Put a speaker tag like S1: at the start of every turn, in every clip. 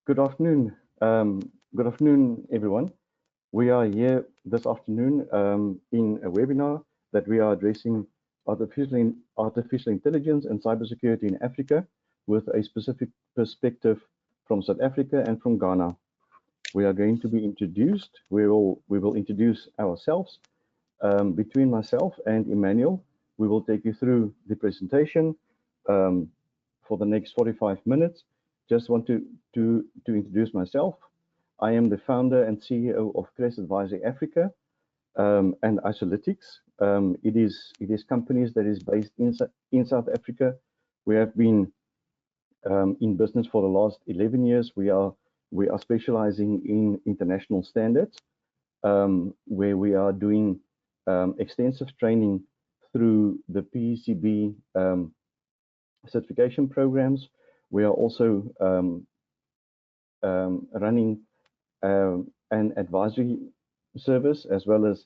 S1: Good afternoon. Good afternoon, everyone. We are here this afternoon in a webinar that we are addressing artificial intelligence and cybersecurity in Africa with a specific perspective from South Africa and from Ghana. We are going to be introduced. We will introduce ourselves. Between myself and Emmanuel, we will take you through the presentation for the next 45 minutes. Just want to introduce myself. I am the founder and CEO of Crest Advisory Africa and ISOLTX. It is companies that is based in South Africa. We have been in business for the last 11 years. We are specializing in international standards, where we are doing extensive training through the PECB certification programs. We are also running an advisory service as well as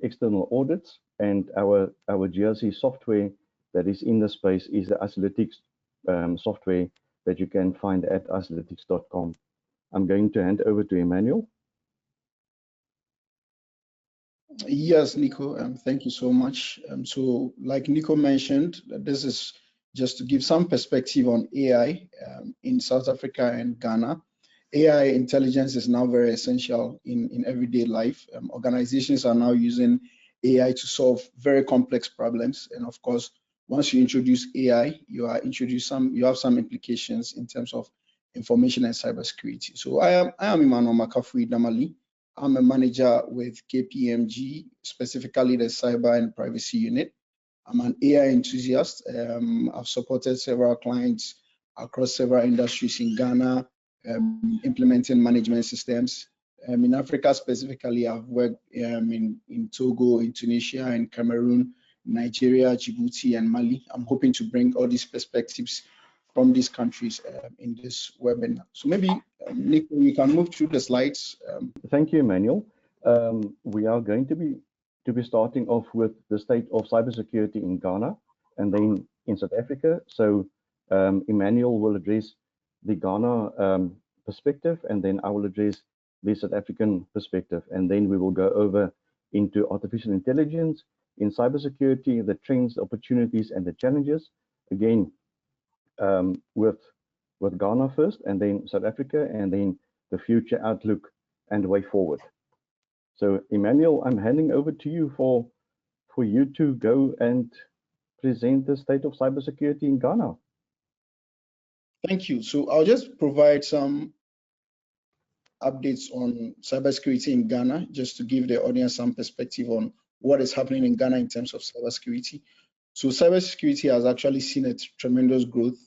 S1: external audits, and our GRC software that is in the space is the ISOLTX software that you can find at isoltx.com. I'm going to hand over to Emmanuel.
S2: Yes, Nico, thank you so much. So like Nico mentioned, this is just to give some perspective on AI in South Africa and Ghana. AI intelligence is now very essential in everyday life. Organizations are now using AI to solve very complex problems. And of course, once you introduce AI, you have some implications in terms of information and cybersecurity. So I am Emmanuel Makafui Damalie. I'm a manager with KPMG, specifically the Cyber and Privacy Unit. I'm an AI enthusiast. I've supported several clients across several industries in Ghana, implementing management systems. In Africa specifically, I've worked in Togo, in Tunisia, in Cameroon, Nigeria, Djibouti, and Mali. I'm hoping to bring all these perspectives from these countries in this webinar. So maybe, Nico, we can move through the slides.
S1: Thank you, Emmanuel. We are going to be starting off with the state of cybersecurity in Ghana and then in South Africa. So Emmanuel will address the Ghana perspective, and then I will address the South African perspective. And then we will go over into artificial intelligence in cybersecurity, the trends, opportunities, and the challenges. Again, with Ghana first, and then South Africa, and then the future outlook and way forward. So Emmanuel, I'm handing over to you for you to go and present the state of cybersecurity in Ghana.
S2: Thank you. So I'll just provide some updates on cybersecurity in Ghana, just to give the audience some perspective on what is happening in Ghana in terms of cybersecurity. So cybersecurity has actually seen a tremendous growth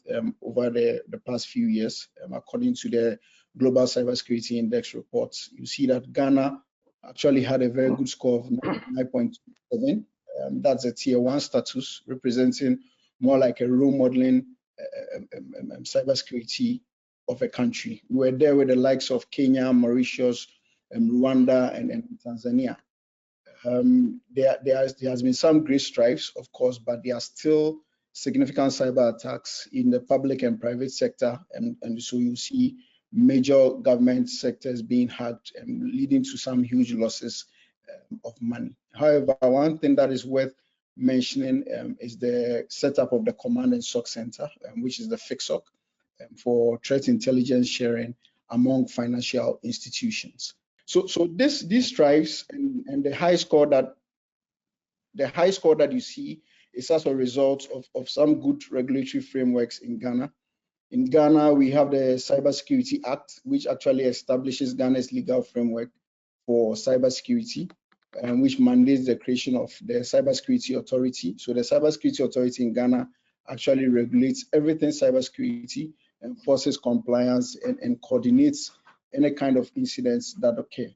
S2: over the past few years. According to the Global Cybersecurity Index reports, you see that Ghana actually had a very good score of 9.27. That's a tier 1 status, representing more like a role modeling cybersecurity of a country. We were there with the likes of Kenya, Mauritius, Rwanda, and Tanzania. There has been some great strides, of course, but there are still significant cyber attacks in the public and private sector, and so you see major government sectors being hacked, leading to some huge losses of money. However, one thing that is worth mentioning is the setup of the Command and SOC Center, which is the FICSOC, for threat intelligence sharing among financial institutions. So these strides and the high score that you see is as a result of some good regulatory frameworks in Ghana. In Ghana, we have the Cybersecurity Act, which actually establishes Ghana's legal framework for cybersecurity, which mandates the creation of the Cybersecurity Authority. So the Cybersecurity Authority in Ghana actually regulates everything cybersecurity, enforces compliance, and coordinates any kind of incidents that occur.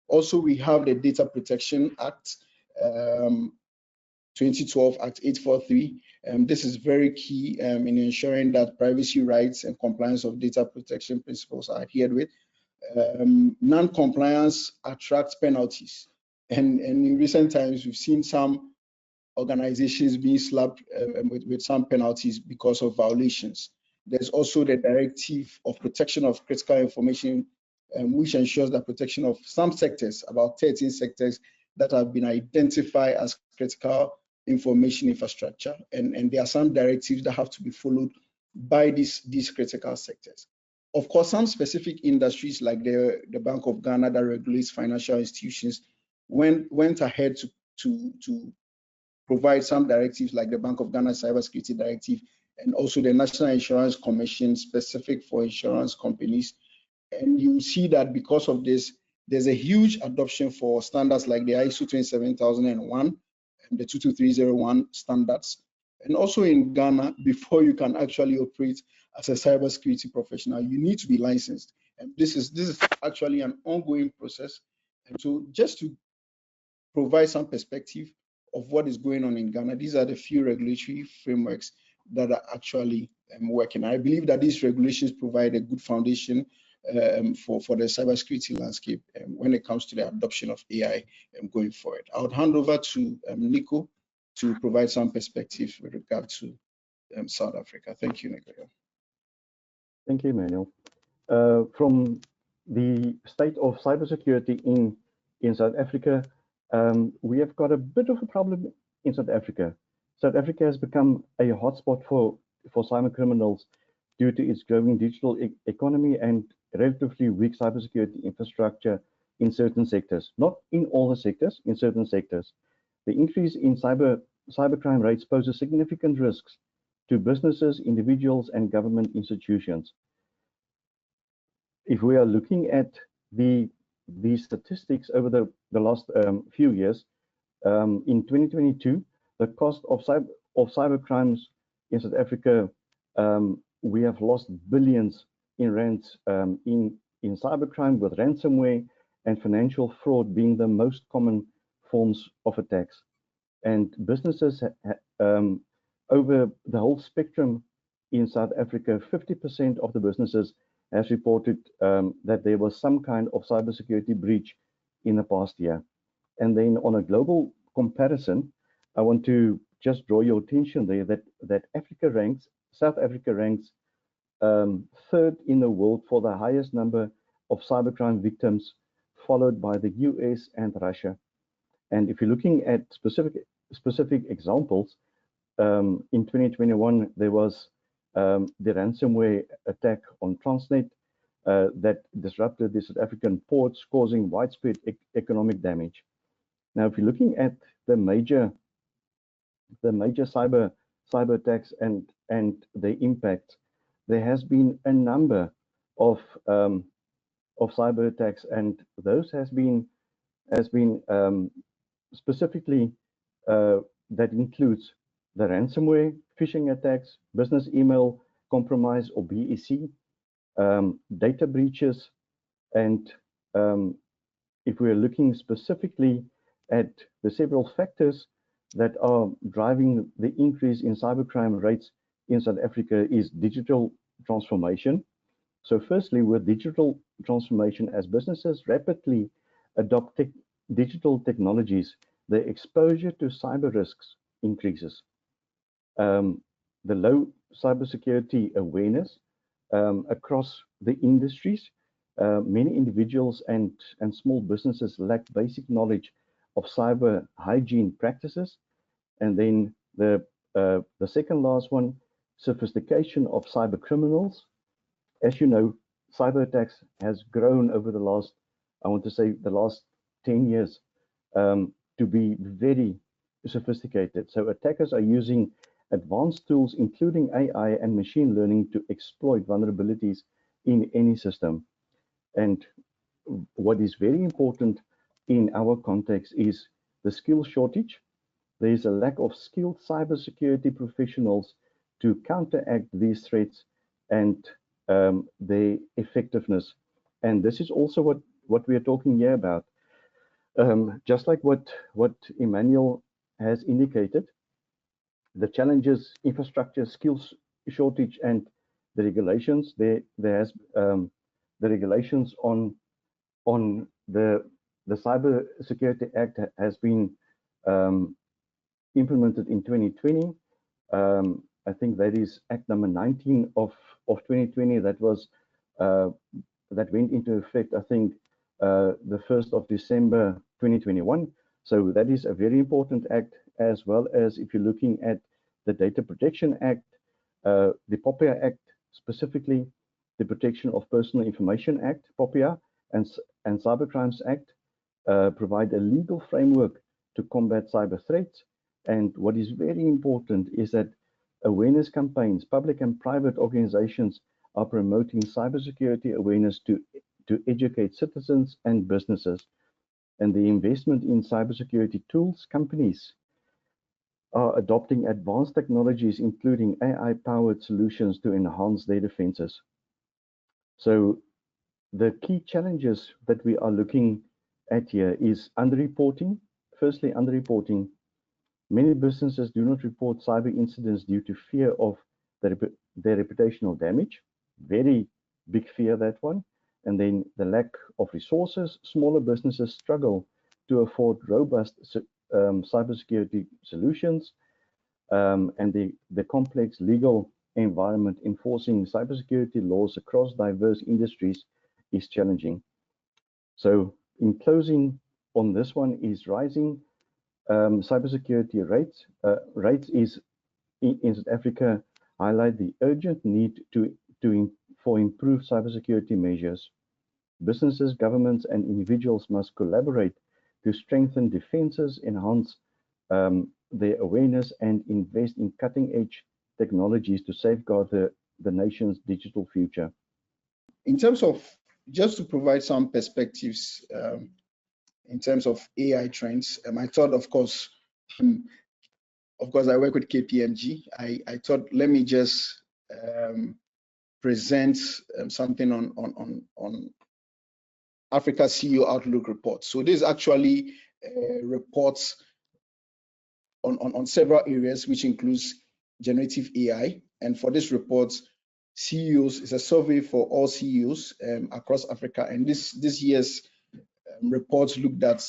S2: Also, we have the Data Protection Act, 2012 Act 843. This is very key in ensuring that privacy rights and compliance of data protection principles are adhered with. Non-compliance attracts penalties. And in recent times, we've seen some organizations being slapped with some penalties because of violations. There's also the Directive of Protection of Critical Information, which ensures the protection of some sectors, about 13 sectors that have been identified as critical information infrastructure. And there are some directives that have to be followed by these critical sectors. Of course, some specific industries like the Bank of Ghana that regulates financial institutions went ahead to provide some directives like the Bank of Ghana Cybersecurity Directive and also the National Insurance Commission specific for insurance companies. And you see that because of this, there's a huge adoption for standards like the ISO 27001 and the 22301 standards. And also in Ghana, before you can actually operate as a cybersecurity professional, you need to be licensed. And this is actually an ongoing process. And so just to provide some perspective of what is going on in Ghana, these are the few regulatory frameworks that are actually working. I believe that these regulations provide a good foundation for the cybersecurity landscape when it comes to the adoption of AI going forward. I would hand over to Nico to provide some perspective with regard to South Africa. Thank you, Nico.
S1: Thank you, Emmanuel. From the state of cybersecurity in South Africa, we have got a bit of a problem in South Africa. South Africa has become a hotspot for cyber criminals due to its growing digital economy and relatively weak cybersecurity infrastructure in certain sectors. Not in all the sectors, in certain sectors. The increase in cybercrime rates poses significant risks to businesses, individuals, and government institutions. If we are looking at the statistics over the last few years, in 2022, the cost of cyber crimes in South Africa, we have lost billions in rands in cybercrime, with ransomware and financial fraud being the most common forms of attacks. And businesses over the whole spectrum in South Africa, 50% of the businesses has reported that there was some kind of cybersecurity breach in the past year. And then on a global comparison, I want to just draw your attention there that South Africa ranks third in the world for the highest number of cybercrime victims, followed by the US and Russia. And if you're looking at specific examples, in 2021, there was the ransomware attack on Transnet that disrupted the South African ports, causing widespread economic damage. Now, if you're looking at the major cyber attacks and the impact, there has been a number of cyber attacks, and those has been specifically that includes the ransomware, phishing attacks, business email compromise or BEC, data breaches, and if we're looking specifically at the several factors that are driving the increase in cybercrime rates in South Africa is digital transformation. So firstly, with digital transformation, as businesses rapidly adopt digital technologies, the exposure to cyber risks increases. The low cybersecurity awareness across the industries, many individuals and small businesses lack basic knowledge of cyber hygiene practices. And then the second last one, sophistication of cyber criminals. As you know, cyber attacks has grown over the last, I want to say the last 10 years to be very sophisticated. So attackers are using advanced tools, including AI and machine learning, to exploit vulnerabilities in any system. And what is very important in our context is the skill shortage. There is a lack of skilled cybersecurity professionals to counteract these threats and their effectiveness. And this is also what we are talking here about. Just like what Emmanuel has indicated, the challenges, infrastructure, skills shortage, and the regulations. There's the regulations on the Cybersecurity Act has been implemented in 2020. I think that is Act number 19 of 2020 that was that went into effect, I think, the 1st of December 2021. So that is a very important act, as well as if you're looking at the Data Protection Act, the POPIA Act, specifically the Protection of Personal Information Act, POPIA, and Cybercrimes Act, provide a legal framework to combat cyber threats. And what is very important is that awareness campaigns, public and private organizations, are promoting cybersecurity awareness to educate citizens and businesses. And the investment in cybersecurity tools, companies are adopting advanced technologies, including AI-powered solutions to enhance their defenses. So the key challenges that we are looking at here is underreporting. Firstly, underreporting. Many businesses do not report cyber incidents due to fear of their reputational damage. Very big fear, that one. And then the lack of resources. Smaller businesses struggle to afford robust cybersecurity solutions. And the complex legal environment enforcing cybersecurity laws across diverse industries is challenging. So in closing on this one is rising cybersecurity rates. Rates is in South Africa highlight the urgent need for improved cybersecurity measures. Businesses, governments, and individuals must collaborate to strengthen defenses, enhance their awareness, and invest in cutting-edge technologies to safeguard the nation's digital future.
S2: In terms of, just to provide some perspectives in terms of AI trends, I thought, of course, I work with KPMG. I thought, let me just present something on Africa CEO Outlook report. So this actually reports on several areas, which includes generative AI. And for this report, CEOs, it's a survey for all CEOs across Africa. And this year's reports looked at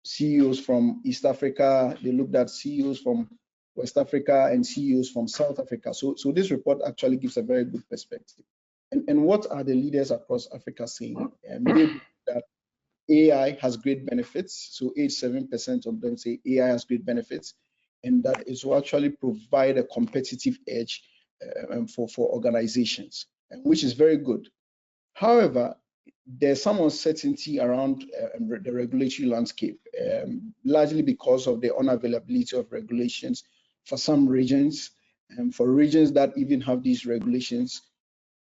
S2: CEOs from East Africa, they looked at CEOs from West Africa, and CEOs from South Africa. So this report actually gives a very good perspective. And what are the leaders across Africa saying? They believe that AI has great benefits. So 87% of them say AI has great benefits, and that it will actually provide a competitive edge for organizations, which is very good. However, there's some uncertainty around the regulatory landscape, largely because of the unavailability of regulations for some regions. And for regions that even have these regulations,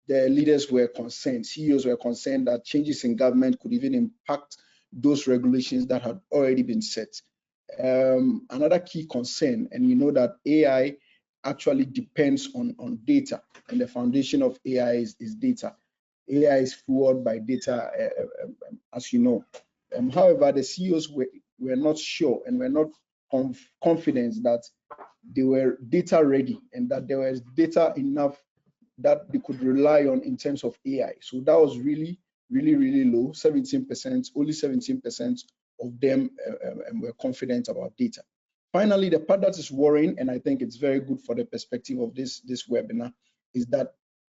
S2: the leaders were concerned, CEOs were concerned that changes in government could even impact those regulations that had already been set. Another key concern, and you know that AI actually depends on data, and the foundation of AI is data. AI is fueled by data, as you know. However, the CEOs were not sure and were not confident that they were data ready and that there was data enough that they could rely on in terms of AI. So that was really low, 17%, only 17% of them were confident about data. Finally, the part that is worrying, and I think it's very good for the perspective of this webinar, is that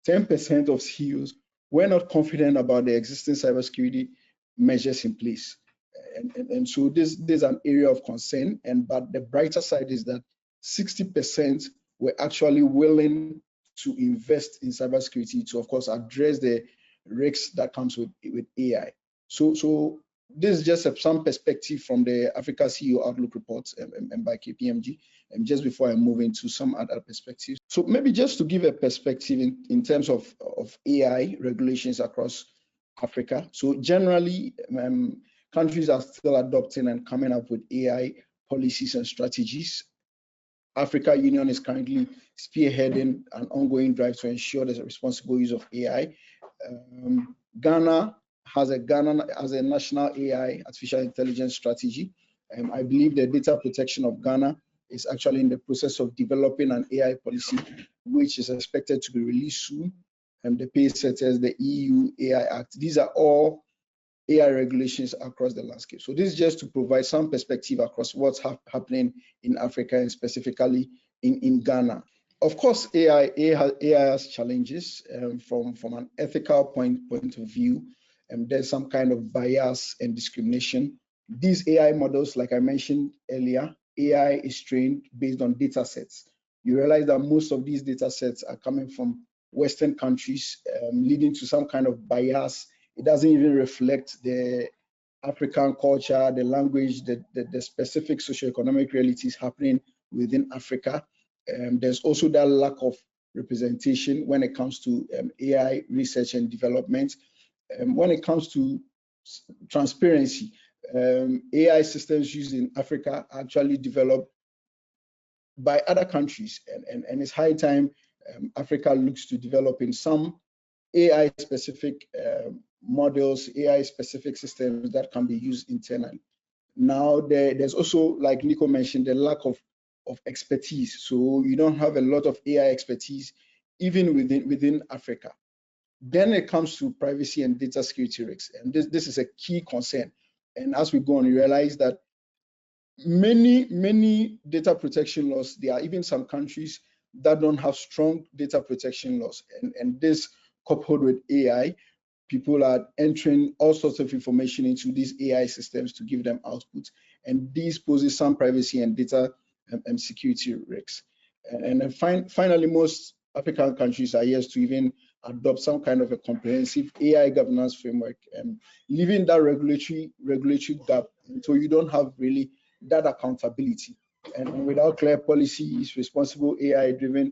S2: 10% of CEOs were not confident about the existing cybersecurity measures in place. And so this is an area of concern, but the brighter side is that 60% were actually willing to invest in cybersecurity to, of course, address the risks that comes with AI. So this is just some perspective from the Africa CEO Outlook reports and by KPMG, and just before I move into some other perspectives. So maybe just to give a perspective in terms of AI regulations across Africa. So generally, countries are still adopting and coming up with AI policies and strategies. Africa Union is currently spearheading an ongoing drive to ensure there's a responsible use of AI. Ghana has a national AI, artificial intelligence strategy. I believe the data protection of Ghana is actually in the process of developing an AI policy, which is expected to be released soon. And the PECB, the EU AI Act, these are all AI regulations across the landscape. So this is just to provide some perspective across what's happening in Africa and specifically in Ghana. Of course, AI has challenges from an ethical point of view. There's some kind of bias and discrimination. These AI models, like I mentioned earlier, AI is trained based on data sets. You realize that most of these data sets are coming from Western countries, leading to some kind of bias. It doesn't even reflect the African culture, the language, the specific socioeconomic realities happening within Africa. There's also that lack of representation when it comes to AI research and development. When it comes to transparency, AI systems used in Africa are actually developed by other countries, and it's high time Africa looks to developing some AI specific models, AI specific systems that can be used internally. Now there's also, like Nico mentioned, the lack of expertise. So you don't have a lot of AI expertise even within Africa. Then it comes to privacy and data security risks, and this is a key concern. And as we go on, you realize that many data protection laws, there are even some countries that don't have strong data protection laws, and this coupled with AI, people are entering all sorts of information into these AI systems to give them output, and this poses some privacy and data security risks. And then finally, most African countries are yet to even adopt some kind of a comprehensive AI governance framework, leaving that regulatory gap, so you don't have really that accountability. And without clear policies, responsible AI-driven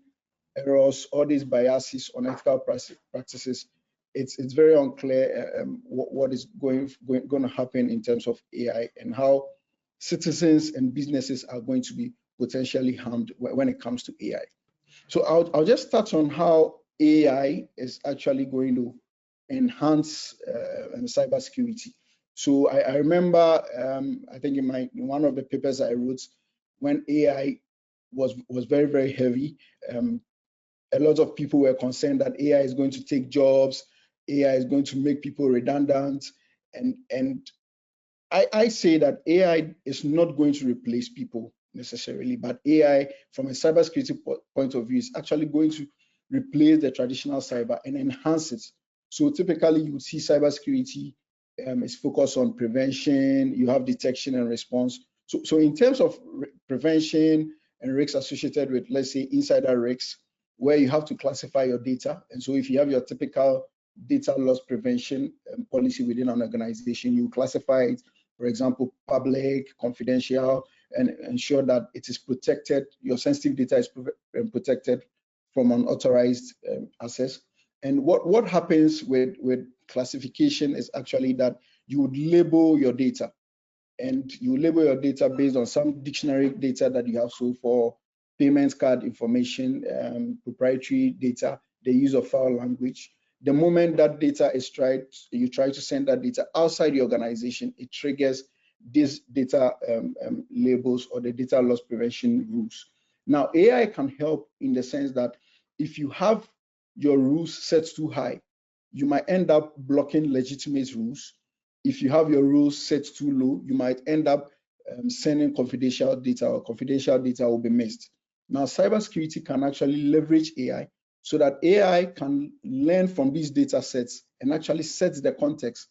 S2: errors, all these biases, unethical practices, it's very unclear what is going to happen in terms of AI and how citizens and businesses are going to be potentially harmed when it comes to AI. So I'll just touch on how AI is actually going to enhance cybersecurity. So I remember, I think in one of the papers I wrote, when AI was very, very heavy, a lot of people were concerned that AI is going to take jobs, AI is going to make people redundant, and I say that AI is not going to replace people necessarily, but AI from a cybersecurity point of view is actually going to replace the traditional cyber and enhance it. So typically you would see cybersecurity is focused on prevention, you have detection and response. So in terms of prevention and risks associated with, let's say, insider risks, where you have to classify your data. And so if you have your typical data loss prevention policy within an organization, you classify it, for example, public, confidential, and ensure that it is protected, your sensitive data is protected from unauthorized access. And what happens with classification is actually that you would label your data, and you label your data based on some dictionary data that you have. So for payment card information, proprietary data, the use of foul language. The moment that data is you try to send that data outside the organization, it triggers these data labels or the data loss prevention rules. Now, AI can help in the sense that if you have your rules set too high, you might end up blocking legitimate rules. If you have your rules set too low, you might end up sending confidential data, or confidential data will be missed. Now, cybersecurity can actually leverage AI so that AI can learn from these data sets and actually set the context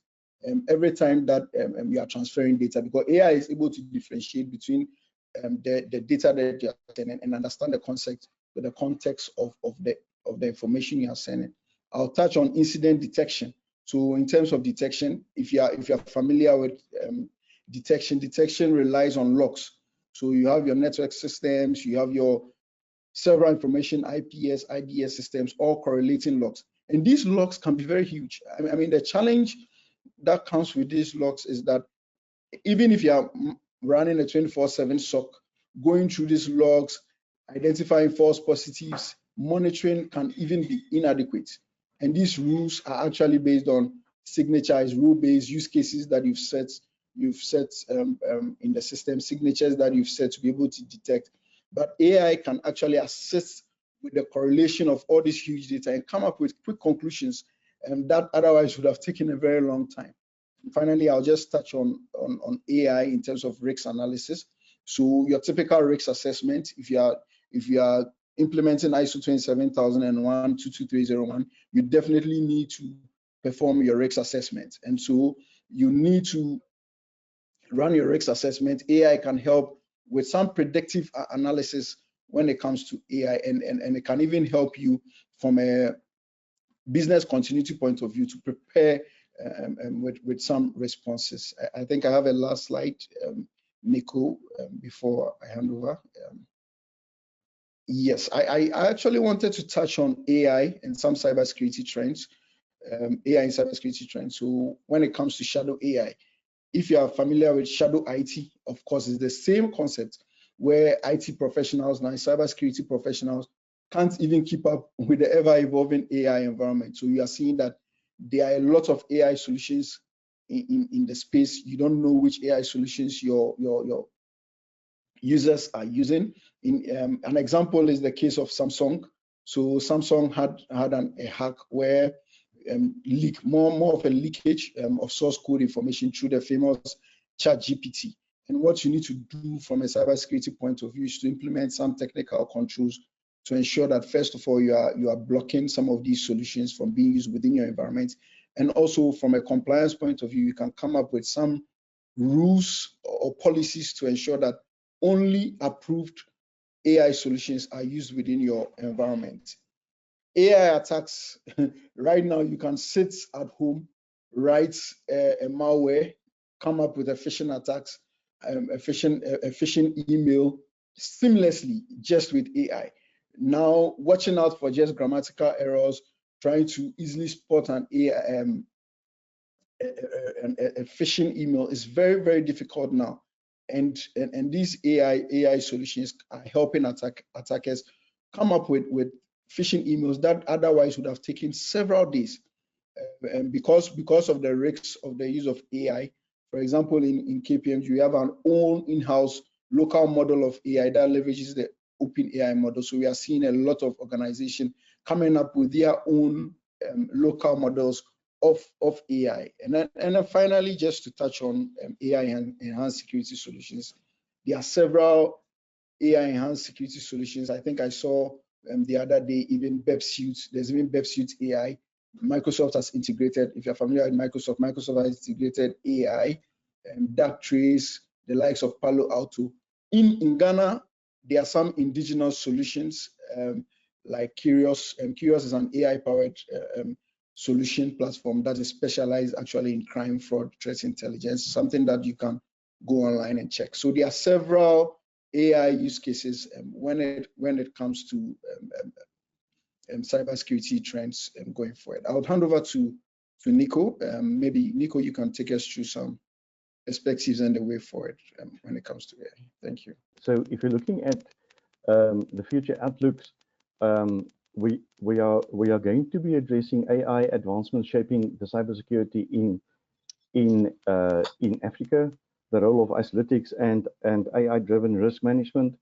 S2: every time that you are transferring data, because AI is able to differentiate between the data that you are sending and understand the context of the information you are sending. I'll touch on incident detection. So in terms of detection, if you are familiar with detection relies on logs. So you have your network systems, you have your several information, IPS, IDS systems, all correlating logs. And these logs can be very huge. I mean, the challenge that comes with these logs is that even if you are running a 24/7 SOC, going through these logs, identifying false positives, monitoring can even be inadequate. And these rules are actually based on signatures, rule-based use cases that you've set in the system, signatures that you've set to be able to detect. But AI can actually assist with the correlation of all this huge data and come up with quick conclusions that otherwise would have taken a very long time. And finally, I'll just touch on AI in terms of risk analysis. So your typical risk assessment, if you are implementing ISO 27001, 22301, you definitely need to perform your risk assessment. And so you need to run your risk assessment. AI can help with some predictive analysis when it comes to AI, and it can even help you from a business continuity point of view to prepare with some responses. I think I have a last slide, Nico, before I hand over. Yes, I actually wanted to touch on AI and some cybersecurity trends, AI and cybersecurity trends. So when it comes to shadow AI, if you are familiar with shadow IT, of course, it's the same concept where IT professionals, now cybersecurity professionals, can't even keep up with the ever-evolving AI environment. So you are seeing that there are a lot of AI solutions in the space. You don't know which AI solutions your users are using. An example is the case of Samsung. So Samsung had a hack where more of a leakage of source code information through the famous ChatGPT. And what you need to do from a cybersecurity point of view is to implement some technical controls to ensure that, first of all, you are blocking some of these solutions from being used within your environment. And also from a compliance point of view, you can come up with some rules or policies to ensure that only approved AI solutions are used within your environment. AI attacks, right now you can sit at home, write a malware, come up with a phishing attacks, a phishing email seamlessly just with AI. Now, watching out for just grammatical errors, trying to easily spot a phishing email is very, very difficult now. And these AI solutions are helping attackers come up with phishing emails that otherwise would have taken several days. And because of the risks of the use of AI, for example, in KPMG, we have our own in-house local model of AI that leverages the open AI model. So we are seeing a lot of organizations coming up with their own local models of AI. And then finally, just to touch on AI and enhanced security solutions, there are several AI enhanced security solutions. I think I saw the other day even BepSuite. There's even BepSuite AI. Microsoft has integrated, if you're familiar with Microsoft has integrated AI, Darktrace, the likes of Palo Alto. In Ghana, there are some indigenous solutions like Curious. Curious is an AI-powered solution platform that is specialized actually in crime, fraud, threat intelligence, something that you can go online and check. So there are several AI use cases when it comes to cybersecurity trends going forward. I'll hand over to Nico. Maybe Nico, you can take us through some perspectives and the way forward when it comes to AI. Thank you.
S1: So if you're looking at the future outlooks, we are going to be addressing AI advancements shaping the cybersecurity in Africa, the role of ISOLTX and AI-driven risk management.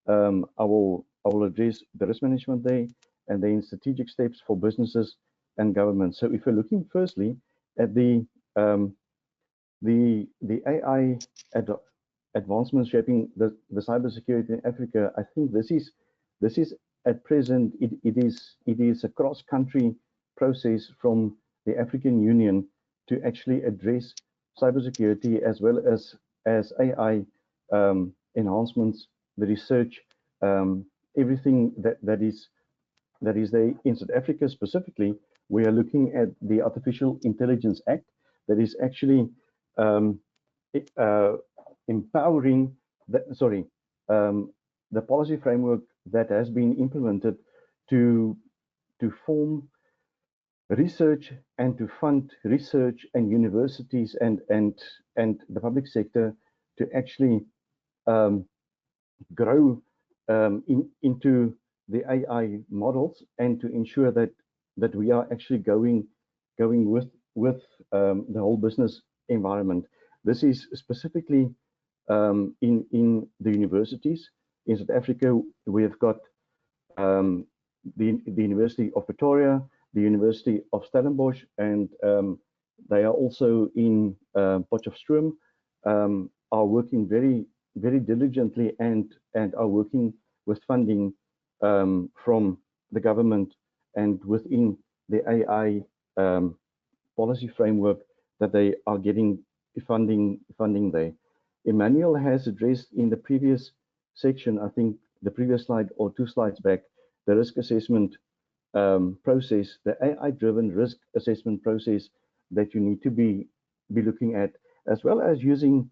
S1: I will address the risk management there, and then strategic steps for businesses and governments. So if you're looking firstly at the AI advancements shaping the cybersecurity in Africa, I think this is at present it is a cross-country process from the African Union to actually address cybersecurity as well as AI enhancements, the research, everything that is there in South Africa specifically. We are looking at the Artificial Intelligence Act that is actually empowering the policy framework that has been implemented to form research and to fund research and universities and the public sector to actually grow into the AI models and to ensure that we are actually going with the whole business environment. This is specifically in the universities. In South Africa, we have got the University of Pretoria, the University of Stellenbosch, and they are also in Potchefstroom, are working very, very diligently and are working with funding from the government and within the AI policy framework that they are getting funding there. Emmanuel has addressed in the previous section, I think the previous slide or 2 slides back, the risk assessment process, the AI-driven risk assessment process that you need to be looking at, as well as using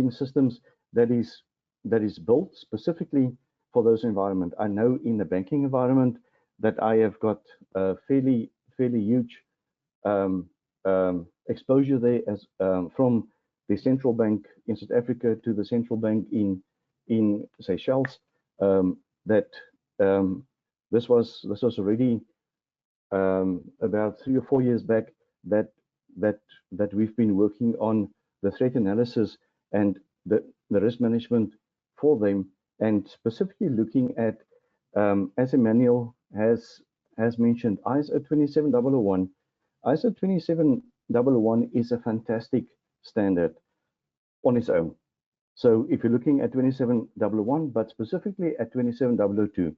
S1: systems that is built specifically for those environments. I know in the banking environment that I have got a fairly huge exposure there, as from the central bank in South Africa to the central bank in Seychelles. This was already about 3 or 4 years back that we've been working on the threat analysis and the risk management for them, and specifically looking at, as Emmanuel has mentioned, ISO 27001. ISO 27001 is a fantastic standard on its own. So if you're looking at 27001, but specifically at 27002,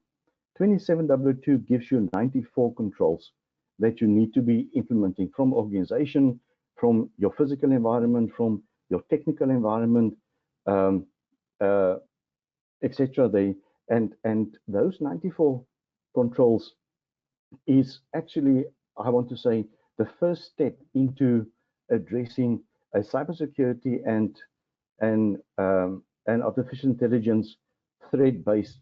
S1: 27002 gives you 94 controls that you need to be implementing from organization, from your physical environment, from your technical environment, etc. And those 94 controls is actually, I want to say, the first step into addressing a cybersecurity and artificial intelligence threat-based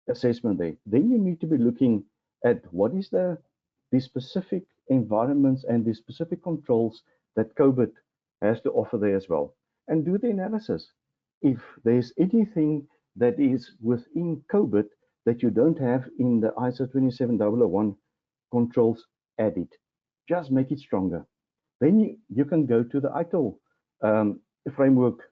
S1: assessment there. Then you need to be looking at what is the specific environments and the specific controls that COVID has to offer there as well, and do the analysis. If there's anything that is within COVID that you don't have in the ISO 27001 controls, add it. Just make it stronger. Then you can go to the ITIL framework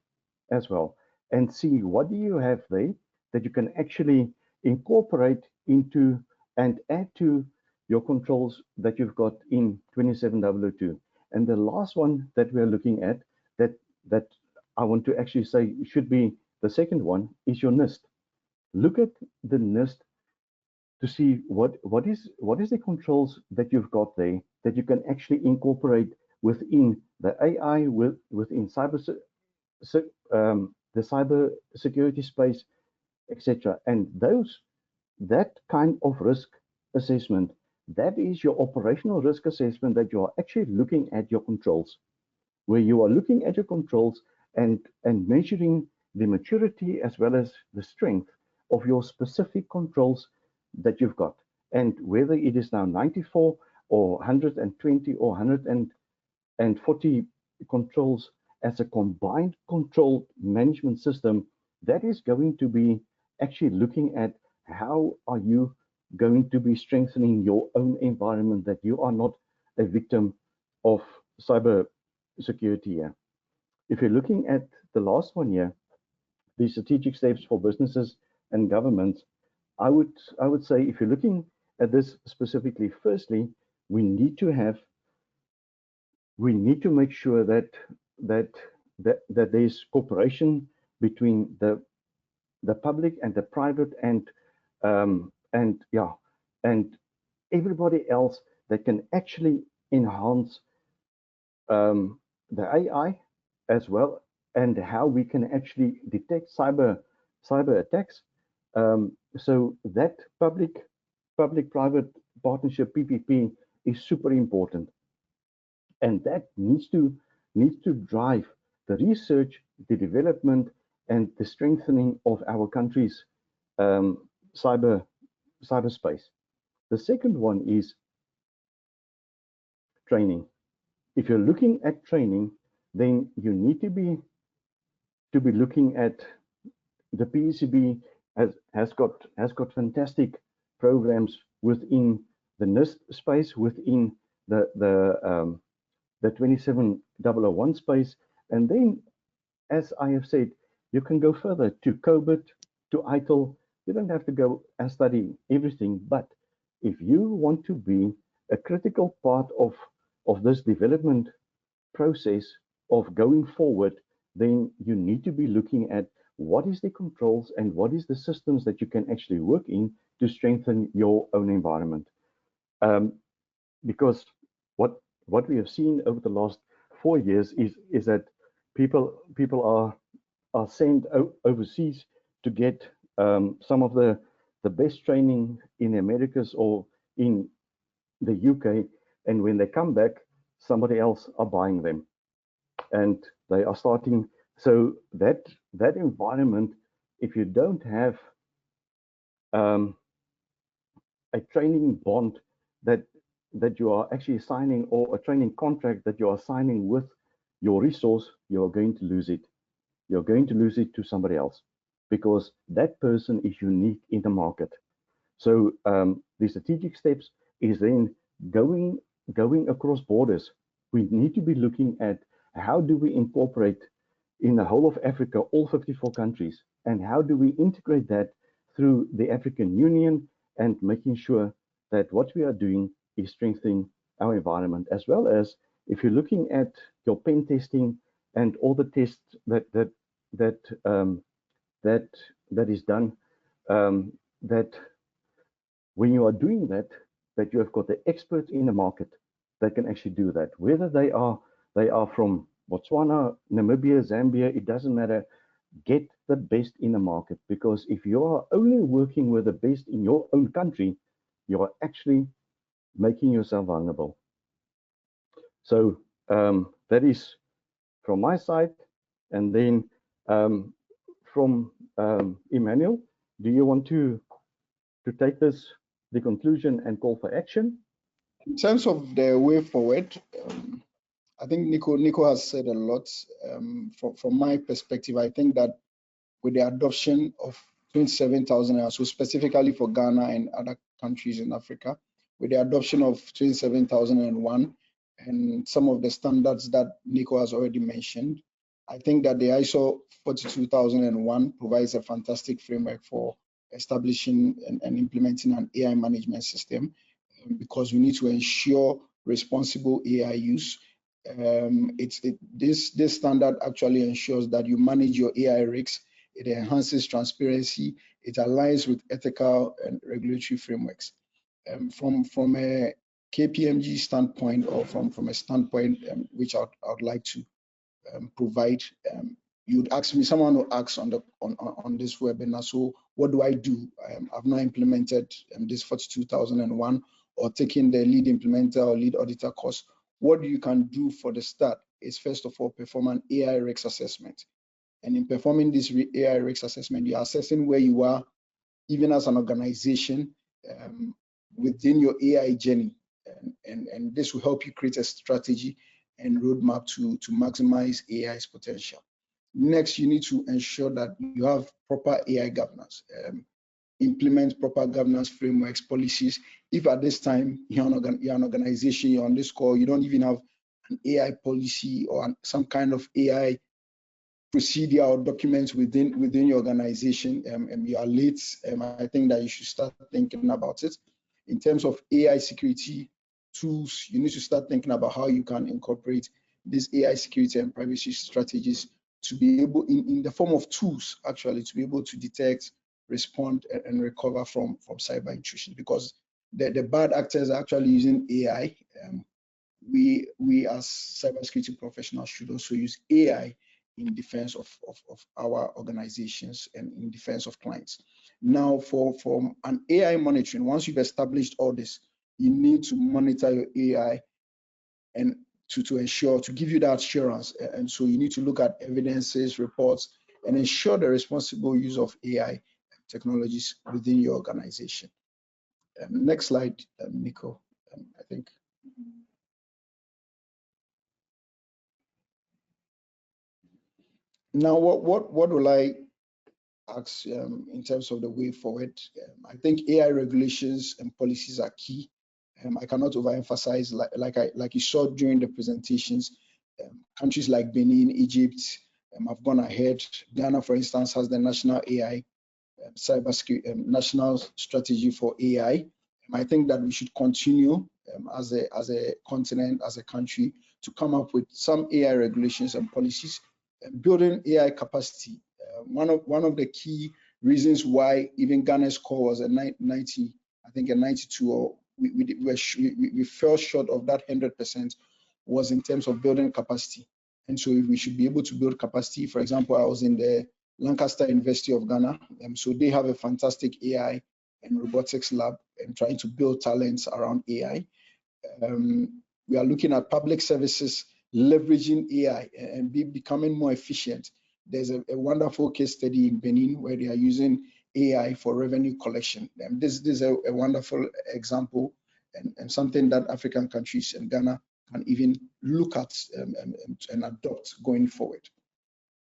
S1: as well and see what do you have there that you can actually incorporate into and add to your controls that you've got in 27002. And the last one that we're looking at that I want to actually say should be the second one is your NIST. Look at the NIST to see what is the controls that you've got there that you can actually incorporate within the AI, within the cyber security space, etc. And that kind of risk assessment, that is your operational risk assessment, that you are actually looking at your controls, where you are looking at your controls and measuring the maturity as well as the strength of your specific controls that you've got, and whether it is now 94 or 120 or 140 controls as a combined control management system, that is going to be actually looking at how are you going to be strengthening your own environment, that you are not a victim of cyber security here. If you're looking at the last one here, the strategic steps for businesses and governments, I would say, if you're looking at this specifically, firstly, we need to make sure that there's cooperation between the public and the private and everybody else that can actually enhance the AI as well, and how we can actually detect cyber attacks. So that public-private partnership, PPP, is super important, and that needs to drive the research, the development, and the strengthening of our country's cyberspace. The second one is training. If you're looking at training, then you need to be looking at the PECB has got fantastic programs within the NIST space, within the 27001 space, and then, as I have said, you can go further to COBIT, to ITIL. You don't have to go and study everything, but if you want to be a critical part of this development process of going forward, then you need to be looking at what is the controls and what is the systems that you can actually work in to strengthen your own environment. Because what we have seen over the last 4 years is that people are sent overseas to get some of the best training in the Americas or in the UK, and when they come back, somebody else are buying them, and they are starting. So that environment, if you don't have a training bond that you are actually signing, or a training contract that you are signing with your resource, you are going to lose it. You're going to lose it to somebody else, because that person is unique in the market. So the strategic steps is then going across borders. We need to be looking at how do we incorporate in the whole of Africa, all 54 countries, and how do we integrate that through the African Union, and making sure that what we are doing is strengthening our environment, as well as if you're looking at your pen testing and all the tests that is done, that when you are doing that you have got the experts in the market that can actually do that, whether they are from Botswana, Namibia, Zambia, it doesn't matter. Get the best in the market, because if you are only working with the best in your own country, you are actually making yourself vulnerable. So that is from my side. And then from Emmanuel, do you want to take this, the conclusion and call for action?
S2: In terms of the way forward, I think Nico has said a lot. From my perspective, I think that with the adoption of 27,000, so specifically for Ghana and other countries in Africa, with the adoption of 27,001 and some of the standards that Nico has already mentioned, I think that the ISO 42001 provides a fantastic framework for establishing and implementing an AI management system, because we need to ensure responsible AI use. This standard actually ensures that you manage your AI risks. It enhances transparency. It aligns with ethical and regulatory frameworks. From a KPMG standpoint, or from a standpoint which I'd like to provide, you'd ask me, someone will ask on this webinar, so what do I do? I've not implemented this 42001 or taken the lead implementer or lead auditor course. What you can do for the start is, first of all, perform an AI risk assessment. And in performing this AI risk assessment, you're assessing where you are, even as an organization, within your AI journey. And this will help you create a strategy and roadmap to maximize AI's potential. Next, you need to ensure that you have proper AI governance. Implement proper governance frameworks, policies. If at this time you're an organization, you're on this call, you don't even have an AI policy or some kind of AI procedure or documents within your organization, and you are late, I think that you should start thinking about it. In terms of AI security tools, you need to start thinking about how you can incorporate these AI security and privacy strategies to be able, in the form of tools, actually, to be able to detect, respond, and recover from cyber intrusion. Because the bad actors are actually using AI. We as cybersecurity professionals should also use AI in defense of our organizations and in defense of clients. Now, for an AI monitoring, once you've established all this, you need to monitor your AI and to ensure, to give you that assurance. And so you need to look at evidences, reports, and ensure the responsible use of AI technologies within your organization. Next slide, Nico, I think. Now, what will I ask in terms of the way forward? I think AI regulations and policies are key. I cannot overemphasize, like you saw during the presentations, countries like Benin, Egypt have gone ahead. Ghana, for instance, has the national AI cybersecurity national strategy for AI. I think that we should continue as a continent, as a country, to come up with some AI regulations and policies. Building AI capacity One of the key reasons why even Ghana's score was a 90, I think a 92, or we fell short of that 100%, was in terms of building capacity. And so we should be able to build capacity. For example, I was in the Lancaster University of Ghana, so they have a fantastic AI and robotics lab and trying to build talents around AI. We are looking at public services leveraging AI and becoming more efficient. There's a wonderful case study in Benin where they are using AI for revenue collection. And this is a wonderful example and something that African countries and Ghana can even look at and adopt going forward.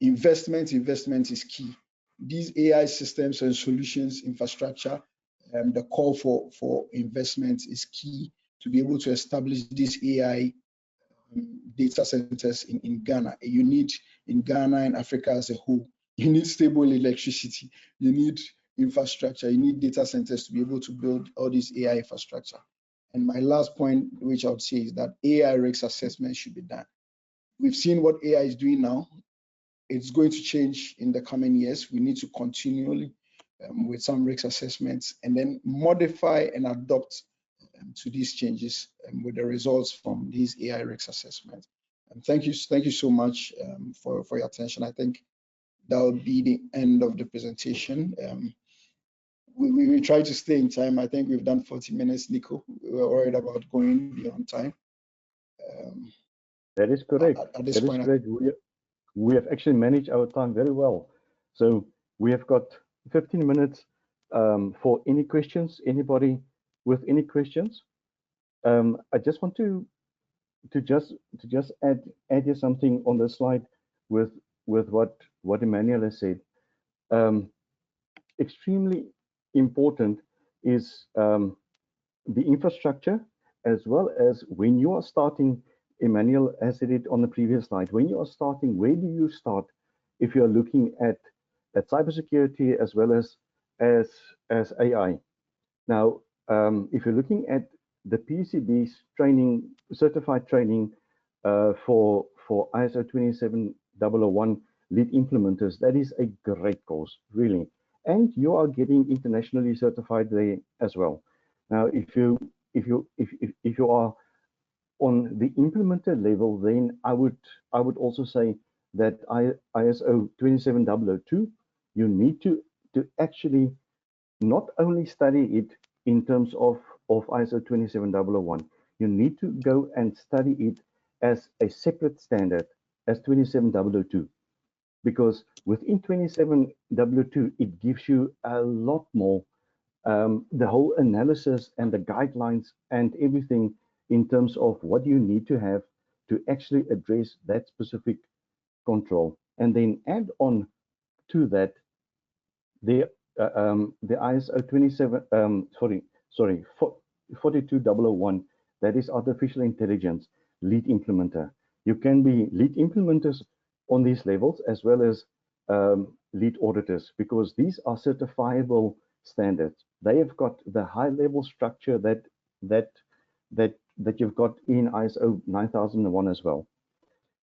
S2: Investment is key. These AI systems and solutions infrastructure, the call for investment is key to be able to establish these AI data centers in Ghana. You need, in Ghana and Africa as a whole, you need stable electricity, you need infrastructure, you need data centers to be able to build all this AI infrastructure. And my last point, which I would say, is that AI risk assessment should be done. We've seen what AI is doing now. It's going to change in the coming years. We need to continually, with some risk assessments, and then modify and adopt to these changes with the results from these AI risk assessments. And thank you so much for your attention. I think that will be the end of the presentation. We try to stay in time. I think we've done 40 minutes, Nico. We were worried about going beyond time.
S1: That is correct.
S2: At this point,
S1: we have actually managed our time very well. So we have got 15 minutes for any questions. Anybody with any questions? I just want to just add here something on the slide with what Emmanuel has said. Extremely important is the infrastructure, as well as when you are starting. Emmanuel has said it on the previous slide. When you are starting, where do you start if you are looking at cybersecurity as well as AI? Now, if you're looking at the PECB's training, certified training for ISO 27001 lead implementers, that is a great course, really. And you are getting internationally certified there as well. Now, if you are on the implementer level, then I would also say that ISO 27002, you need to actually not only study it in terms of ISO 27001, you need to go and study it as a separate standard as 27002, because within 27002 it gives you a lot more, the whole analysis and the guidelines and everything in terms of what you need to have to actually address that specific control. And then add on to that the ISO 42001, that is artificial intelligence lead implementer. You can be lead implementers on these levels as well as lead auditors, because these are certifiable standards. They have got the high level structure that you've got in ISO 9001 as well.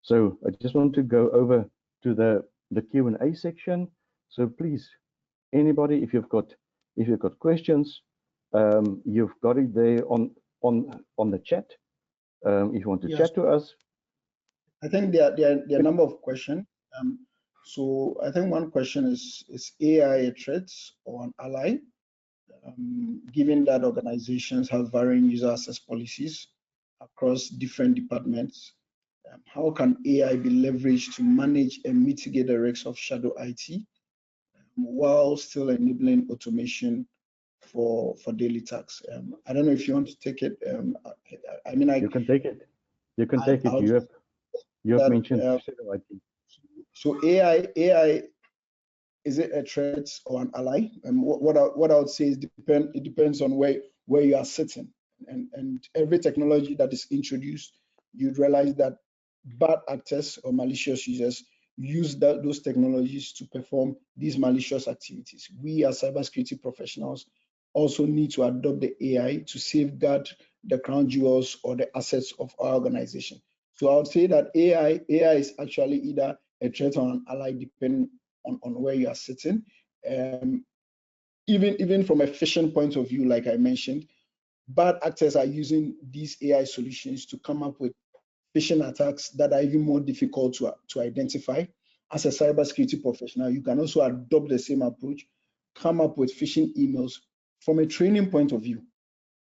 S1: So I just want to go over to the Q&A section. So please, anybody, if you've got questions, you've got it there on the chat. If you want to chat to us.
S2: I think there are a number of questions. So I think one question is AI a threat or an ally? Given that organizations have varying user access policies across different departments, how can AI be leveraged to manage and mitigate the risks of shadow IT while still enabling automation for daily tasks? I don't know if you want to take it. I mean,
S1: you can take it. You can take it. You have mentioned shadow IT.
S2: So AI. Is it a threat or an ally? And what I would say is it depends on where you are sitting. And every technology that is introduced, you'd realize that bad actors or malicious users use those technologies to perform these malicious activities. We as cybersecurity professionals also need to adopt the AI to safeguard the crown jewels or the assets of our organization. So I would say that AI is actually either a threat or an ally, depending on where you are sitting. Even from a phishing point of view, like I mentioned, bad actors are using these AI solutions to come up with phishing attacks that are even more difficult to identify. As a cybersecurity professional, you can also adopt the same approach, come up with phishing emails from a training point of view.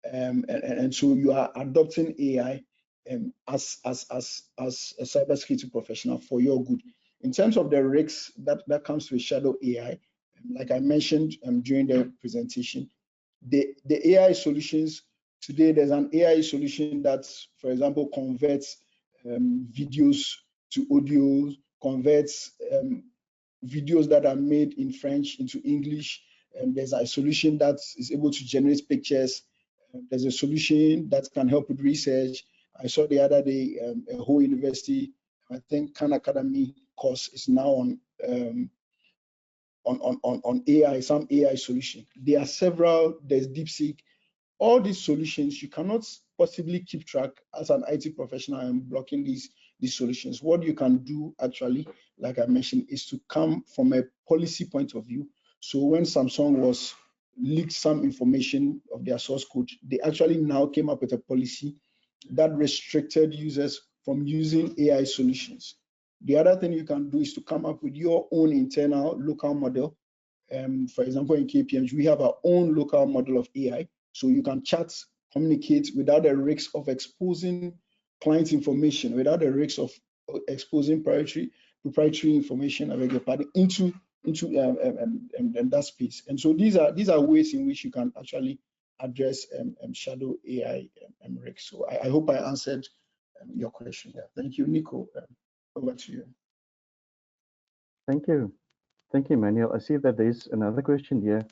S2: And so you are adopting AI as a cybersecurity professional for your good. In terms of the risks that comes with shadow AI, like I mentioned during the presentation, the AI solutions today, there's an AI solution that, for example, converts videos to audio, converts videos that are made in French into English. There's a solution that is able to generate pictures. There's a solution that can help with research. I saw the other day a whole university, I think Khan Academy course is now on AI, some AI solution. There are several, there's DeepSeek. All these solutions, you cannot possibly keep track as an IT professional and blocking these solutions. What you can do actually, like I mentioned, is to come from a policy point of view. So when Samsung was leaked some information of their source code, they actually now came up with a policy that restricted users from using AI solutions. The other thing you can do is to come up with your own internal local model. For example, in KPMG, we have our own local model of AI. So you can chat, communicate without the risk of exposing client information, without the risk of exposing proprietary information, I beg your pardon, into that space. And so these are ways in which you can actually address shadow AI risks. So I hope I answered your question. Yeah. Thank you, Nico. Over to you.
S1: Thank you. Thank you, Emmanuel. I see that there's another question here.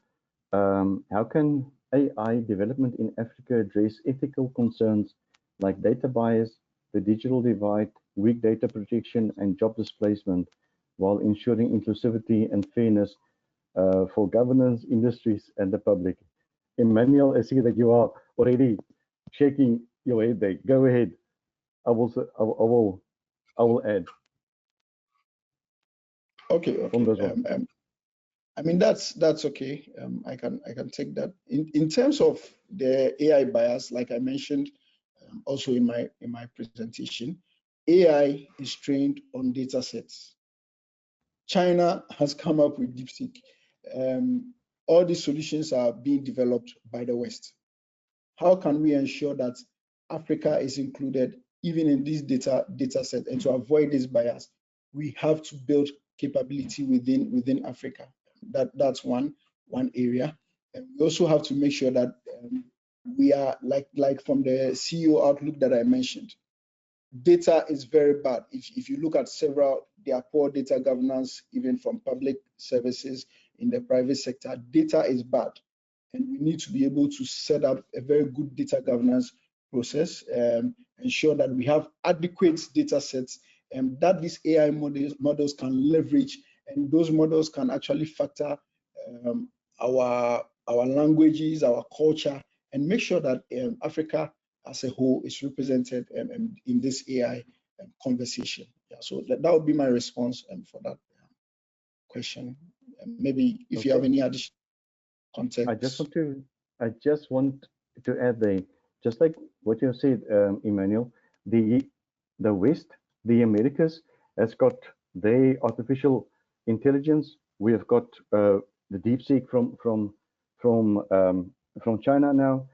S1: How can AI development in Africa address ethical concerns like data bias, the digital divide, weak data protection, and job displacement, while ensuring inclusivity and fairness for governance, industries, and the public? Emmanuel, I see that you are already shaking your head there. Go ahead. I will add.
S2: Okay. I mean, that's okay. I can take that. In terms of the AI bias, like I mentioned also in my presentation, AI is trained on data sets. China has come up with DeepSeek. All these solutions are being developed by the West. How can we ensure that Africa is included even in this data set? And to avoid this bias, we have to build capability within Africa. That's one area. And we also have to make sure that we are like from the CEO outlook that I mentioned. Data is very bad. If you look at several, there are poor data governance, even from public services in the private sector. Data is bad, and we need to be able to set up a very good data governance process, ensure that we have adequate data sets and that these AI models can leverage, and those models can actually factor our languages, our culture, and make sure that Africa as a whole is represented in this AI conversation. Yeah, so that would be my response for that question. Maybe if you have any additional context.
S1: I just want to add just like what you said, Emmanuel, the West, the Americas has got their artificial intelligence. We have got the DeepSeek from China now.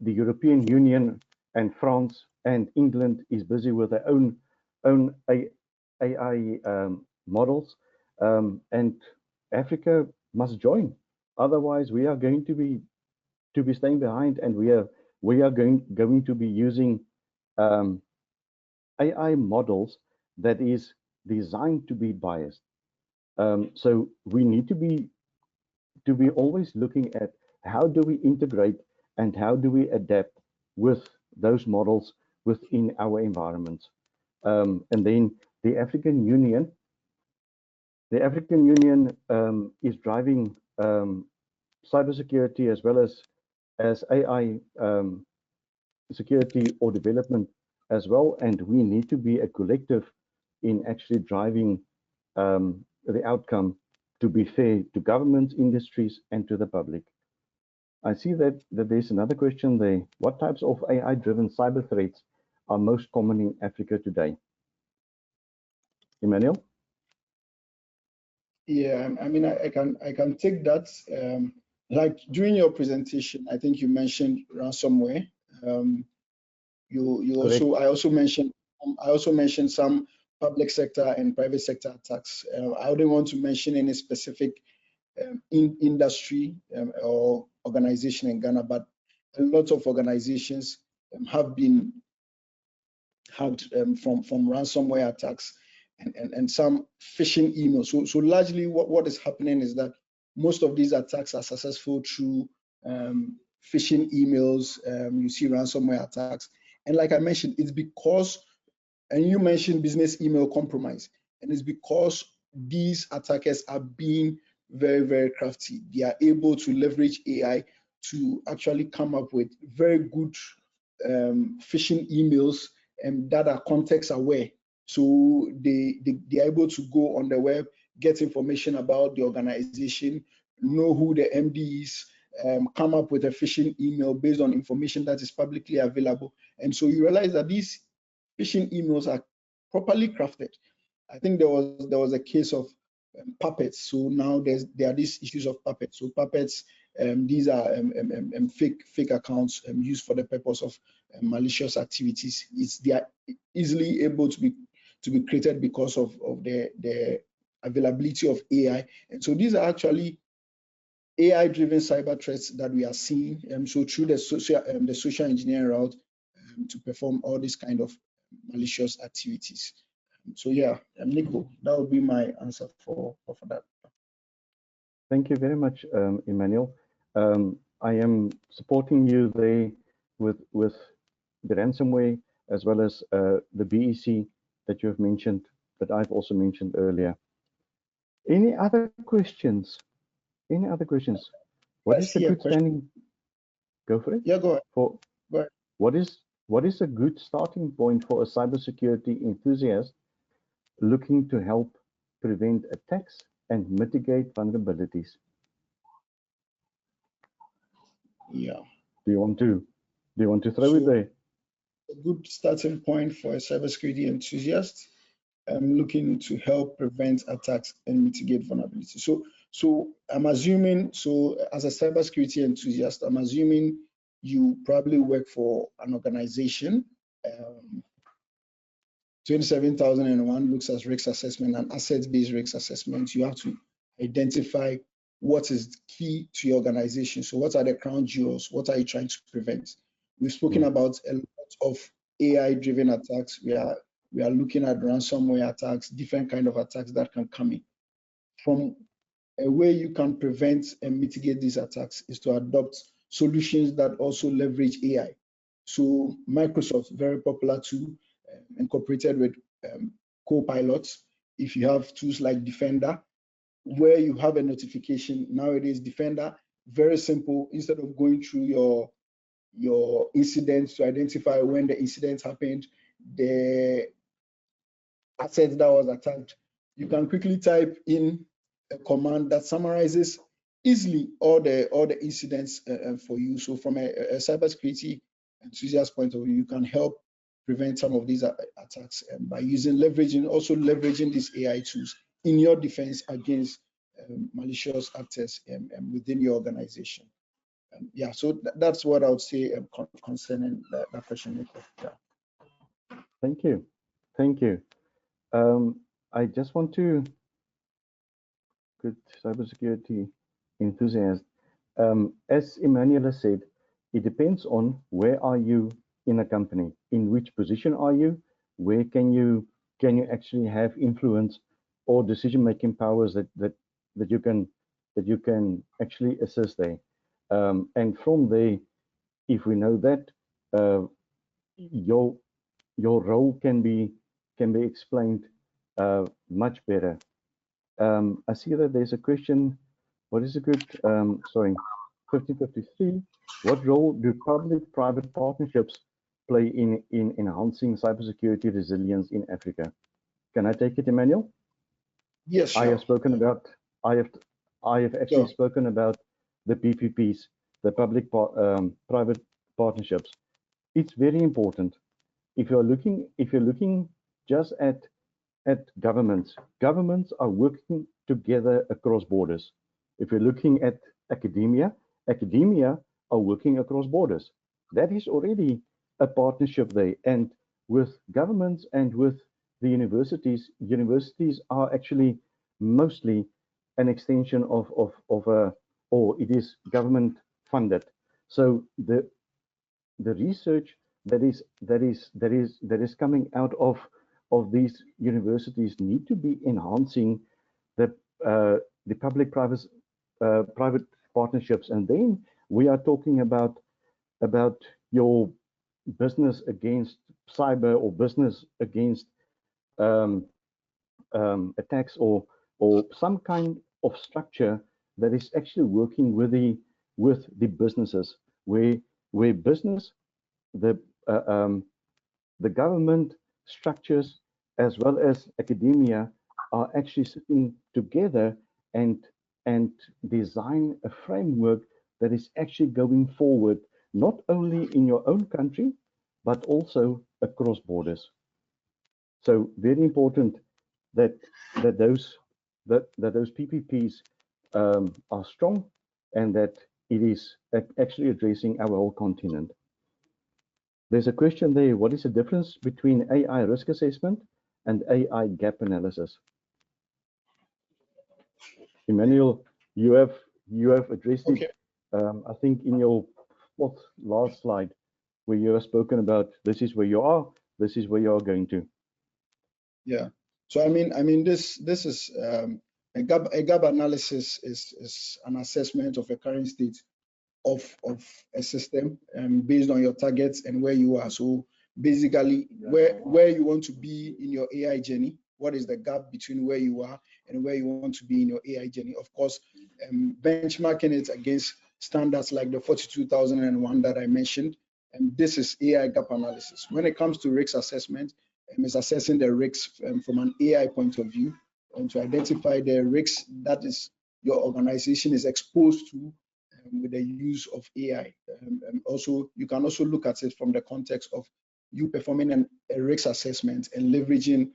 S1: The European Union and France and England is busy with their own AI models, and Africa must join. Otherwise, we are going to be staying behind, and we are going to be using AI models that is designed to be biased. So we need to be always looking at how do we integrate and how do we adapt with those models within our environments. And then the African Union is driving cybersecurity as well as AI security or development as well. And we need to be a collective in actually driving the outcome to be fair to governments, industries, and to the public. I see that there's another question there. What types of AI-driven cyber threats are most common in Africa today? Emmanuel?
S2: Yeah, I mean, I can take that. Like during your presentation, I think you mentioned ransomware. I also mentioned some public sector and private sector attacks. I wouldn't want to mention any specific industry or organization in Ghana, but a lot of organizations have been hacked from ransomware attacks and some phishing emails. So largely what is happening is that most of these attacks are successful through phishing emails. You see ransomware attacks. And like I mentioned, it's because, and you mentioned business email compromise, and it's because these attackers are being very, very crafty. They are able to leverage AI to actually come up with very good phishing emails that are context aware. So they are able to go on the web, get information about the organization, know who the MD is, come up with a phishing email based on information that is publicly available. And so you realize that these phishing emails are properly crafted. I think there was a case of puppets. So now there are these issues of puppets. So puppets, these are fake accounts used for the purpose of malicious activities. They are easily able to be created because of the availability of AI. And so these are actually AI-driven cyber threats that we are seeing. So through the social engineering route to perform all these kind of malicious activities. So yeah, Nico, that would be my answer for that.
S1: Thank you very much, Emmanuel. I am supporting you there with the ransomware as well as the BEC that you have mentioned, that I've also mentioned earlier. Any other questions? Any other questions? What is the good standing? Go for it.
S2: Yeah, go ahead.
S1: Go ahead. What is a good starting point for a cybersecurity enthusiast looking to help prevent attacks and mitigate vulnerabilities?
S2: Yeah.
S1: Do you want to throw it there?
S2: A good starting point for a cybersecurity enthusiast looking to help prevent attacks and mitigate vulnerability. So I'm assuming, as a cybersecurity enthusiast, I'm assuming you probably work for an organization. 27001 looks at risk assessment and asset-based risk assessment. You have to identify what is key to your organization. So what are the crown jewels? What are you trying to prevent? We've spoken about a lot of AI-driven attacks. We are looking at ransomware attacks, different kind of attacks that can come in. From a way you can prevent and mitigate these attacks is to adopt solutions that also leverage AI. So Microsoft, very popular tool, incorporated with Copilot. If you have tools like Defender, where you have a notification, nowadays Defender, very simple. Instead of going through your incidents to identify when the incident happened, the asset that was attacked, you can quickly type in a command that summarizes easily all the incidents for you. So from a cybersecurity enthusiast point of view, you can help prevent some of these attacks by leveraging these AI tools in your defense against malicious actors within your organization. Yeah, so that's what I would say concerning that question. Yeah.
S1: Thank you. I just want to, good cybersecurity enthusiast. As Emmanuel said, it depends on where are you in a company, in which position are you, where can you actually have influence or decision-making powers that you can actually assist there. And from there, if we know that, your role can be explained much better. I see that there's a question. What is a good, 1553, what role do public-private partnerships play in enhancing cybersecurity resilience in Africa? Can I take it, Emmanuel?
S2: Yes, sure.
S1: I have spoken about, I have actually spoken about the PPPs, the private partnerships. It's very important. If you're looking just at governments are working together across borders. If you're looking at academia are working across borders. That is already a partnership there. And with governments and with the universities are actually mostly an extension of or it is government funded. So the research that is coming out of these universities need to be enhancing the public-private private partnerships. And then we are talking about your business against cyber, or business against attacks, or some kind of structure that is actually working with the businesses, where business, the government structures as well as academia are actually sitting together and design a framework that is actually going forward, not only in your own country, but also across borders. So very important that those PPPs are strong, and that it is actually addressing our whole continent. There's a question there: what is the difference between AI risk assessment and AI gap analysis? Emmanuel, you have addressed it, I think, in your last slide, where you have spoken about this is where you are, this is where you are going to.
S2: Yeah. So I mean, this is a gap analysis is an assessment of a current state of a system based on your targets and where you are. So basically, where you want to be in your AI journey, what is the gap between where you are and where you want to be in your AI journey? Of course, benchmarking it against standards like the 42001 that I mentioned. And this is AI gap analysis. When it comes to risk assessment, it's assessing the risks from an AI point of view, and to identify the risks that is your organization is exposed to with the use of AI. Also, you can also look at it from the context of you performing a risk assessment and leveraging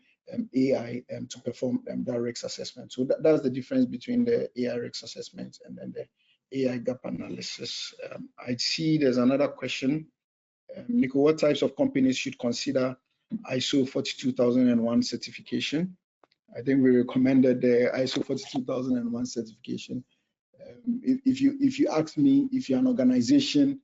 S2: AI to perform that risk assessment. So that's the difference between the AI risk assessment and then the AI gap analysis. I see there's another question. Nico, what types of companies should consider ISO 42001 certification? I think we recommended the ISO 42001 certification. If you ask me, if you're an organization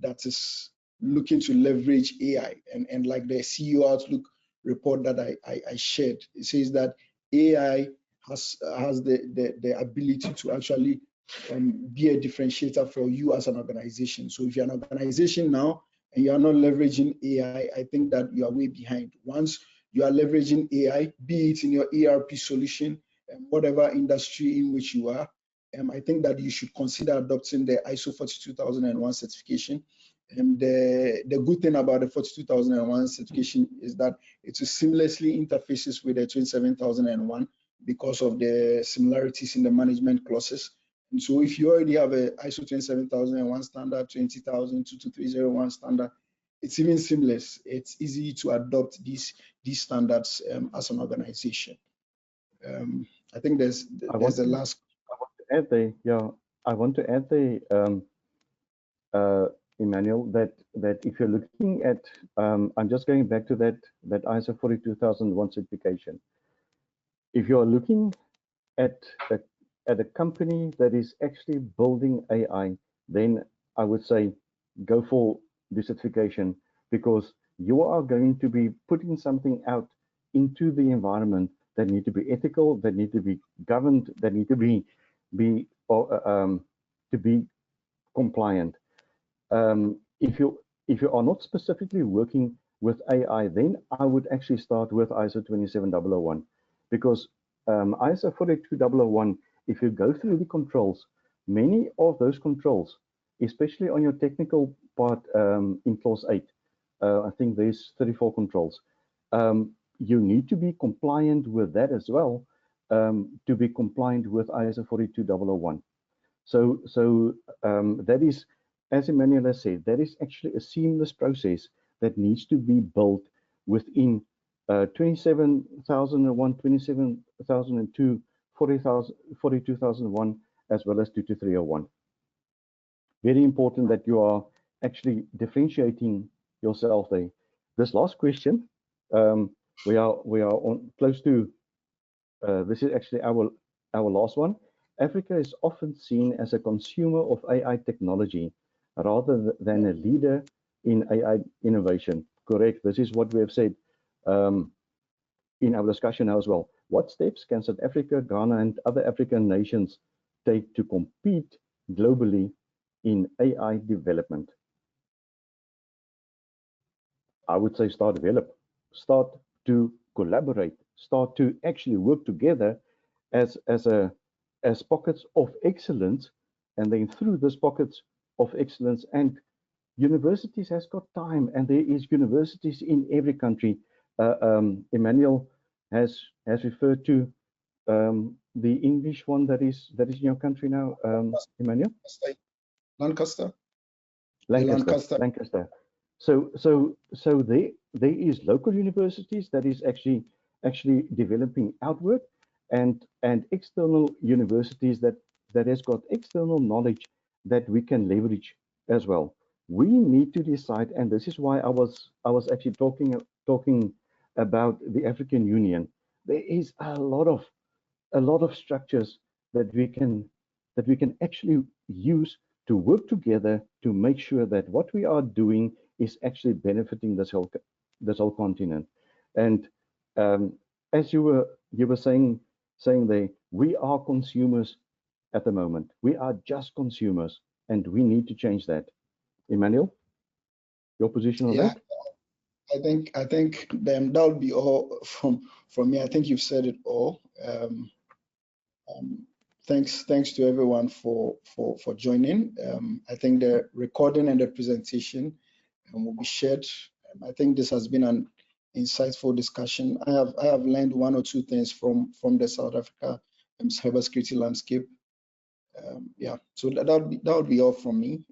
S2: that is looking to leverage AI, and like the CEO Outlook report that I shared, it says that AI has the ability to actually be a differentiator for you as an organization. So if you're an organization now and you are not leveraging AI, I think that you are way behind. Once you are leveraging AI, be it in your ERP solution, whatever industry in which you are, I think that you should consider adopting the ISO 42001 certification. And the good thing about the 42001 certification is that it seamlessly interfaces with the 27001 because of the similarities in the management clauses. And so if you already have a ISO 27001 standard, 20000, 22301 standard, it's even seamless. It's easy to adopt these standards as an organization. I think there's the last.
S1: I want to add the Emmanuel, that if you're looking at, I'm just going back to that ISO 42001 certification. If you're looking at a company that is actually building AI, then I would say go for the certification, because you are going to be putting something out into the environment that need to be ethical, that need to be governed, that need to be compliant. If you are not specifically working with AI, then I would actually start with ISO 27001, because ISO 42001, if you go through the controls, many of those controls, especially on your technical part in clause 8, I think there's 34 controls. You need to be compliant with that as well, to be compliant with ISO 42001. So that is, as Emmanuel has said, that is actually a seamless process that needs to be built within 27001, 27002, 42001, as well as 22301. Very important that you are actually differentiating yourself there. This last question, we are on close to. This is actually our last one. Africa is often seen as a consumer of AI technology rather than a leader in AI innovation. Correct. This is what we have said in our discussion now as well. What steps can South Africa, Ghana, and other African nations take to compete globally in AI development? I would say start develop, start to collaborate, start to actually work together as pockets of excellence, and then through those pockets of excellence, and universities has got time, and there is universities in every country. Emmanuel has referred to the English one that is in your country now, Emmanuel.
S2: Lancaster.
S1: Lancaster. So there is local universities that is actually developing outward, and external universities that has got external knowledge that we can leverage as well. We need to decide, and this is why I was actually talking about the African Union. There is a lot of structures that we can actually use to work together to make sure that what we are doing is actually benefiting this whole continent. And as you were saying there, we are consumers at the moment. We are just consumers, and we need to change that. Emmanuel, your position on that?
S2: I think that would be all from me. I think you've said it all. Thanks to everyone for joining. I think the recording and the presentation will be shared. I think this has been an insightful discussion. I have learned one or two things from the South Africa cybersecurity landscape. Yeah, so that would be all from me.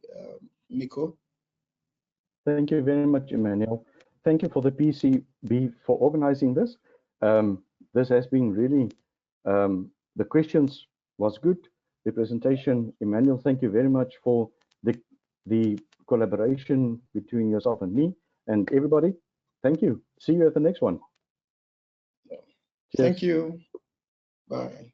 S2: Nico.
S1: Thank you very much, Emmanuel. Thank you for the PECB for organizing this. This has been really, the questions was good. The presentation, Emmanuel, thank you very much for the collaboration between yourself and me, and everybody. Thank you. See you at the next one.
S2: Thank you. Bye.